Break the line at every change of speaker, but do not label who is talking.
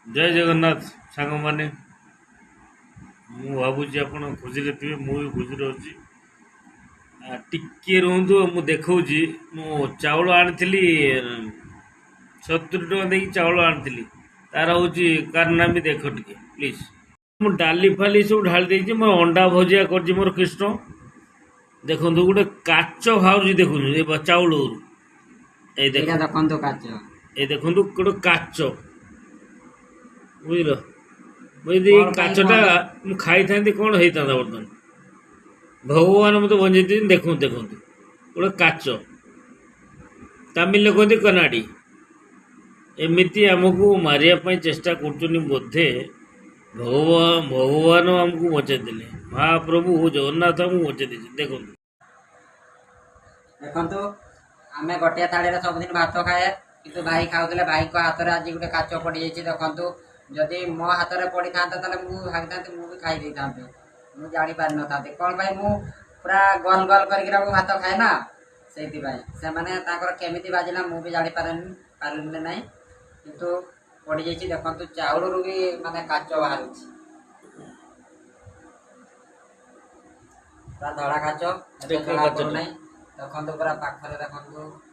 जय जगन्नाथ सांग मैंने मु भावुँ आप खुशी थे मुझे खुशी रोची टिके रुहतु मु देखा मु चाउल आनी 70 टका देकी चाउल आनी तार हूँ कारनामी देख टे प्लीज मु डाली फाली सब ढाली देती मोर अंडा भजिया कर मोर कृष्ण देखु गोटे काच भाव देखु चाउल ये देखु गोटे काच बुझल मुझे काचटा मु खाई था कौन होता बर्तमान भगवान मत बंजे देखु देखु गोटे काच तमिल कहते कनाडी एमती आमको मारिया चेष्टा कर बोधे भगवान भगवान आमको बचाई देले महाप्रभु जगन्नाथ आमको बचाई दे देखो
देखो आम गोटे थाली सबुदिन भात खाए कि भाई खाऊले भाई को हाथ में आज गोटे काच पड़ जाइए देखो जदि मो हाथ में पड़ी था मुझे भाई था मुझे खाई था मुझे जानी पारि न था कौन भाई मु पूरा गल गल कर भात खाए ना से केमी बाजिला मुझे जानी पारे ना किंतु पड़ जाइए देखो चाउल रू भी माने काच बाहर पूरा धड़ा काच देखो पूरा पाखरे देखो